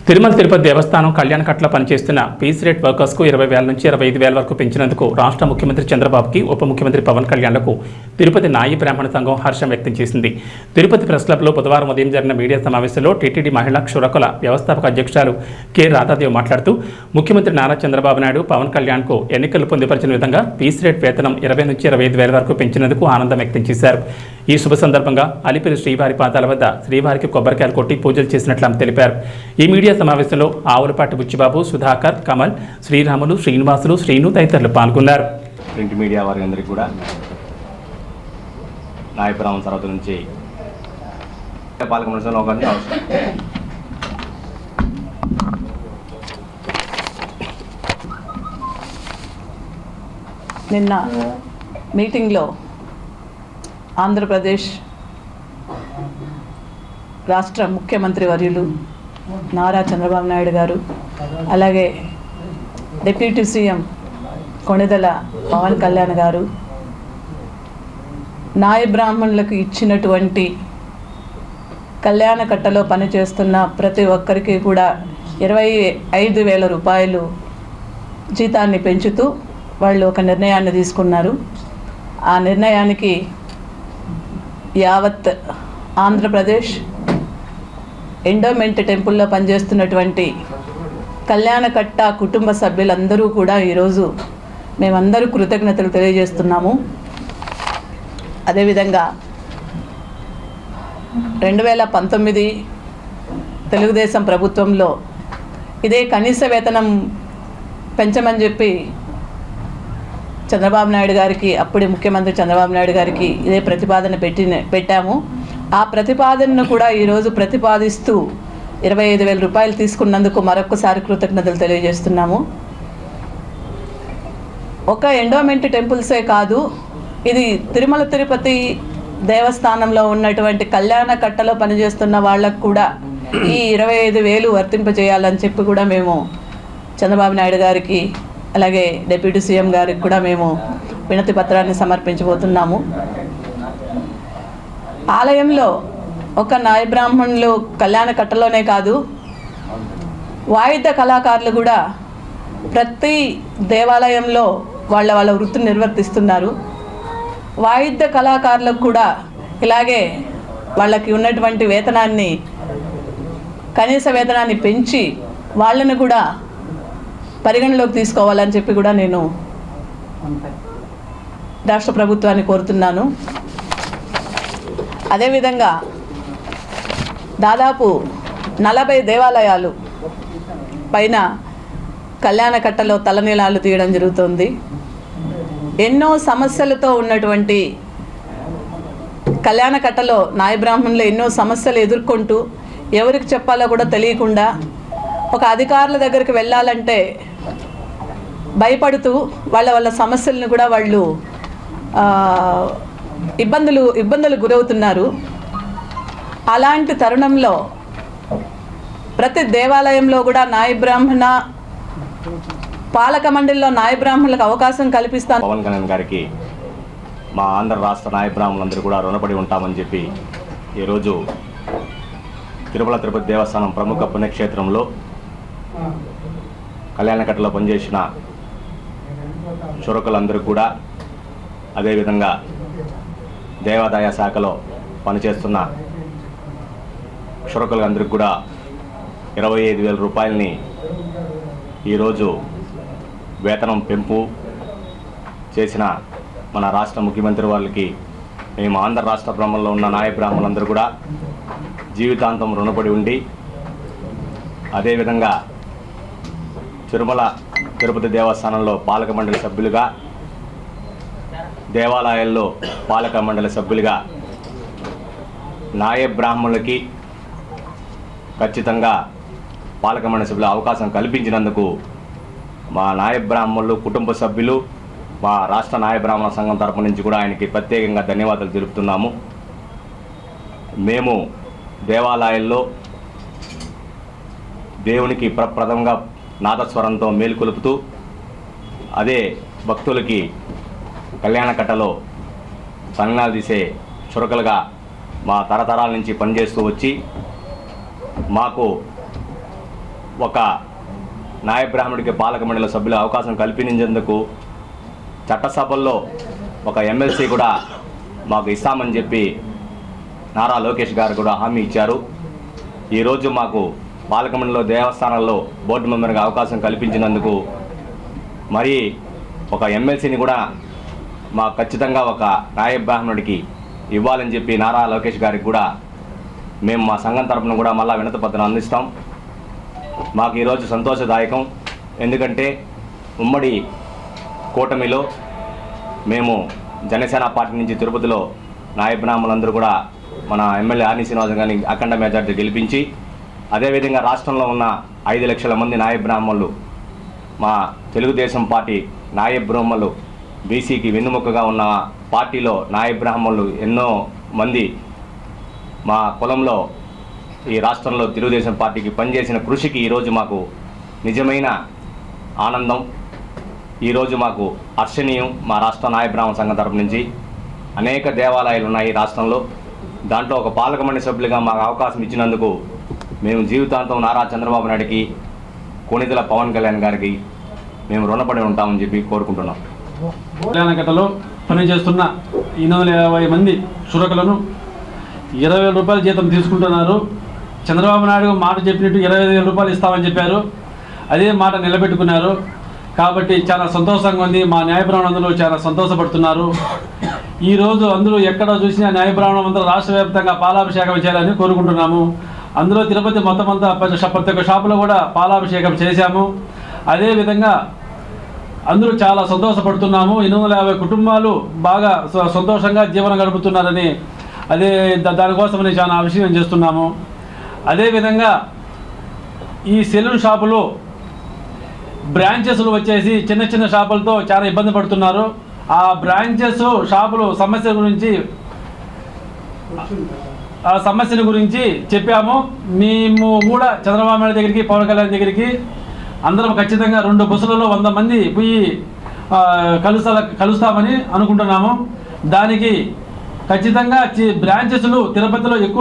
తిరుమల తిరుపతి దేవస్థానం కళ్యాణకట్లో పనిచేస్తున్న piece rate వర్కర్స్కు 20,000 నుంచి 25,000 వరకు పెంచినందుకు రాష్ట్ర ముఖ్యమంత్రి చంద్రబాబుకి ఉప ముఖ్యమంత్రి పవన్ కళ్యాణ్లకు తిరుపతి నాయి బ్రాహ్మణ సంఘం హర్షం వ్యక్తం చేసింది. తిరుపతి ప్రెస్ క్లబ్లో బుధవారం ఉదయం జరిగిన మీడియా సమావేశంలో టీటీడీ మహిళా క్షురకుల వ్యవస్థాపక అధ్యక్షురాలు కె రాధాదేవి మాట్లాడుతూ ముఖ్యమంత్రి నారా చంద్రబాబు నాయుడు పవన్ కళ్యాణ్కు ఎన్నికలు పొందుపరిచిన విధంగా పీస్ రేట్ వేతనం 20 నుంచి 25,000 వరకు పెంచినందుకు ఆనందం వ్యక్తం చేశారు. ఈ శుభ సందర్భంగా అలిపిరి శ్రీవారి పాదాల వద్ద శ్రీవారికి కొబ్బరికాయలు కొట్టి పూజలు చేసినట్లు ఆమె తెలిపారు. ఈ మీడియా సమావేశంలో ఆవులపాటి బుచ్చిబాబు, సుధాకర్, కమల్, శ్రీరాములు, శ్రీనివాసులు, శ్రీను తదితరులు పాల్గొన్నారు. ప్రింట్ మీడియా వారందరికీ కూడా నాయపురం సరస్వత నుంచి పాలక నిన్న మీటింగ్లో ఆంధ్రప్రదేశ్ రాష్ట్ర ముఖ్యమంత్రి వర్యులు నారా చంద్రబాబు నాయుడు గారు, అలాగే డిప్యూటీ సీఎం కొణిదెల పవన్ కళ్యాణ్ గారు నాయ బ్రాహ్మణులకు ఇచ్చినటువంటి కళ్యాణకట్టలో పనిచేస్తున్న ప్రతి ఒక్కరికి కూడా 25,000 రూపాయలు జీతాన్ని పెంచుతూ వాళ్ళు ఒక నిర్ణయాన్ని తీసుకున్నారు. ఆ నిర్ణయానికి యావత్ ఆంధ్రప్రదేశ్ ఎండోమెంట్ టెంపుల్లో పనిచేస్తున్నటువంటి కళ్యాణకట్ట కుటుంబ సభ్యులందరూ కూడా ఈరోజు మేమందరూ కృతజ్ఞతలు తెలియజేస్తున్నాము. అదేవిధంగా 2019 తెలుగుదేశం ప్రభుత్వంలో ఇదే కనీస వేతనం పెంచమని చెప్పి చంద్రబాబు నాయుడు గారికి, అప్పుడే ముఖ్యమంత్రి చంద్రబాబు నాయుడు గారికి ఇదే ప్రతిపాదన పెట్టాము. ఆ ప్రతిపాదనను కూడా ఈరోజు ప్రతిపాదిస్తూ 25,000 రూపాయలు తీసుకున్నందుకు మరొకసారి కృతజ్ఞతలు తెలియజేస్తున్నాము. ఒక ఎండోమెంట్ టెంపుల్సే కాదు, ఇది తిరుమల తిరుపతి దేవస్థానంలో ఉన్నటువంటి కళ్యాణ కట్టలో పనిచేస్తున్న వాళ్ళకు కూడా ఈ 25,000 వర్తింపజేయాలని చెప్పి కూడా మేము చంద్రబాబు నాయుడు గారికి, అలాగే డిప్యూటీ సీఎం గారికి కూడా మేము వినతి పత్రాన్ని సమర్పించబోతున్నాము. ఆలయంలో ఒక నాయ బ్రాహ్మణులు కళ్యాణ కట్టలోనే కాదు, వాయిద్య కళాకారులు కూడా ప్రతి దేవాలయంలో వాళ్ళ వృత్తిని నిర్వర్తిస్తున్నారు. వాయిద్య కళాకారులకు కూడా ఇలాగే వాళ్ళకి ఉన్నటువంటి వేతనాన్ని, కనీస వేతనాన్ని పెంచి వాళ్ళను కూడా పరిగణలోకి తీసుకోవాలని చెప్పి కూడా నేను రాష్ట్ర ప్రభుత్వాన్ని కోరుతున్నాను. అదేవిధంగా దాదాపు 40 దేవాలయాలు పైన కళ్యాణకట్టలో తలనీలాలు తీయడం జరుగుతుంది. ఎన్నో సమస్యలతో ఉన్నటువంటి కళ్యాణకట్టలో నాయ బ్రాహ్మణులు ఎన్నో సమస్యలు ఎదుర్కొంటూ ఎవరికి చెప్పాలో కూడా తెలియకుండా ఒక అధికారుల దగ్గరికి వెళ్ళాలంటే భయపడుతూ వాళ్ళ సమస్యలను కూడా వాళ్ళు ఇబ్బందులు గురవుతున్నారు. అలాంటి తరుణంలో ప్రతి దేవాలయంలో కూడా నాయ బ్రాహ్మణ పాలక మండలిలో నాయ బ్రాహ్మణులకు అవకాశం కల్పిస్తాను. పవన్ కళ్యాణ్ గారికి మా ఆంధ్ర రాష్ట్ర నాయ బ్రాహ్మణులందరూ కూడా రుణపడి ఉంటామని చెప్పి ఈరోజు తిరుమల తిరుపతి దేవస్థానం ప్రముఖ పుణ్యక్షేత్రంలో కళ్యాణకట్టలో పనిచేసిన క్షురకులందరూ కూడా, అదేవిధంగా దేవాదాయ శాఖలో పనిచేస్తున్న క్షురకులందరికీ కూడా 25,000 రూపాయలని ఈరోజు వేతనం పెంపు చేసిన మన రాష్ట్ర ముఖ్యమంత్రి వాళ్ళకి మేము ఆంధ్ర రాష్ట్ర బ్రాహ్మణంలో ఉన్న నాయ బ్రాహ్మణులందరూ కూడా జీవితాంతం రుణపడి ఉండి, అదేవిధంగా తిరుమల తిరుపతి దేవస్థానంలో పాలక మండలి సభ్యులుగా, దేవాలయాల్లో పాలక మండలి సభ్యులుగా నాయ బ్రాహ్మణులకి ఖచ్చితంగా పాలక మండలి సభ్యుల అవకాశం కల్పించినందుకు మా నాయ బ్రాహ్మణులు కుటుంబ సభ్యులు, మా రాష్ట్ర నాయ బ్రాహ్మణ సంఘం తరపు నుంచి కూడా ఆయనకి ప్రత్యేకంగా ధన్యవాదాలు తెలుపుతున్నాము. మేము దేవాలయాల్లో దేవునికి ప్రప్రథమంగా నాదస్వరంతో మేలుకొలుపుతూ, అదే భక్తులకి కళ్యాణకట్టలో సంజ్ఞాలు తీసే చురకలుగా మా తరతరాల నుంచి పనిచేస్తూ వచ్చి మాకు ఒక నాయ బ్రాహ్మణుడికి పాలక మండలి సభ్యుల అవకాశం కల్పించేందుకు చట్టసభల్లో ఒక ఎమ్మెల్సీ కూడా మాకు ఇస్తామని చెప్పి నారా లోకేష్ గారు కూడా హామీ ఇచ్చారు. ఈరోజు మాకు పాలక మండలిలో దేవస్థానాల్లో బోర్డు మెంబర్గా అవకాశం కల్పించినందుకు మరి ఒక ఎమ్మెల్సీని కూడా మాకు ఖచ్చితంగా ఒక నాయ బ్రాహ్మణుడికి ఇవ్వాలని చెప్పి నారా లోకేష్ గారికి కూడా మేము మా సంఘం తరపున కూడా మళ్ళా వినతి పత్రం అందిస్తాం. మాకు ఈరోజు సంతోషదాయకం. ఎందుకంటే ఉమ్మడి కూటమిలో మేము జనసేన పార్టీ నుంచి తిరుపతిలో నాయ బ్రాహ్మణులందరూ కూడా మన ఎమ్మెల్యే ఆర్ని శ్రీనివాసన్ గారిని అఖండ మెజార్టీ గెలిపించి, అదేవిధంగా రాష్ట్రంలో ఉన్న 5 లక్షల మంది నాయ బ్రాహ్మణులు మా తెలుగుదేశం పార్టీ నాయ బ్రాహ్మణులు బీసీకి వెన్నుముకగా ఉన్న పార్టీలో నాయ బ్రాహ్మణులు ఎన్నో మంది మా కులంలో ఈ రాష్ట్రంలో తెలుగుదేశం పార్టీకి పనిచేసిన కృషికి ఈరోజు మాకు నిజమైన ఆనందం. ఈరోజు మాకు హర్షణీయం. మా రాష్ట్ర నాయ బ్రాహ్మణ సంఘం తరపు నుంచి అనేక దేవాలయాలు ఉన్నాయి రాష్ట్రంలో. దాంట్లో ఒక పాలక మండలి సభ్యులుగా మాకు అవకాశం ఇచ్చినందుకు మేము జీవితాంతం నారా చంద్రబాబు నాయుడికి, కొణిదెల పవన్ కళ్యాణ్ గారికి మేము రుణపడి ఉంటామని చెప్పి కోరుకుంటున్నాం. కళ్యాణకట్టలో పనిచేస్తున్న 850 మంది చురకలను 20,000 రూపాయల జీతం తీసుకుంటున్నారు. చంద్రబాబు నాయుడు మాట చెప్పినట్టు 25,000 రూపాయలు ఇస్తామని చెప్పారు. అదే మాట నిలబెట్టుకున్నారు. కాబట్టి చాలా సంతోషంగా ఉంది. మా న్యాయ బ్రాహ్మణులందరూ చాలా సంతోషపడుతున్నారు. ఈరోజు అందరూ ఎక్కడ చూసినా న్యాయ బ్రాహ్మణులందరూ రాష్ట్ర వ్యాప్తంగా పాలాభిషేకం చేయాలని కోరుకుంటున్నాము. అందులో తిరుపతి మొత్తం అంతా ప్రతి ఒక్క షాపులో కూడా పాలాభిషేకం చేశాము. అదేవిధంగా అందరూ చాలా సంతోషపడుతున్నాము. 850 కుటుంబాలు బాగా సంతోషంగా జీవనం గడుపుతున్నారని దానికోసమని చాలా విషయం చేస్తున్నాము. అదేవిధంగా ఈ సెలూన్ షాపులు బ్రాంచెస్లు వచ్చేసి చిన్న చిన్న షాపులతో చాలా ఇబ్బంది పడుతున్నారు. ఆ బ్రాంచెస్ షాపులు సమస్యల గురించి చెప్పాము. మేము కూడా చంద్రబాబు నాయుడు దగ్గరికి, పవన్ కళ్యాణ్ దగ్గరికి అందరం ఖచ్చితంగా 2 బస్సులలో 100 మంది పోయి కలుస్తామని అనుకుంటున్నాము. దానికి ఖచ్చితంగా బ్రాంచెస్లు తిరుపతిలో ఎక్కువ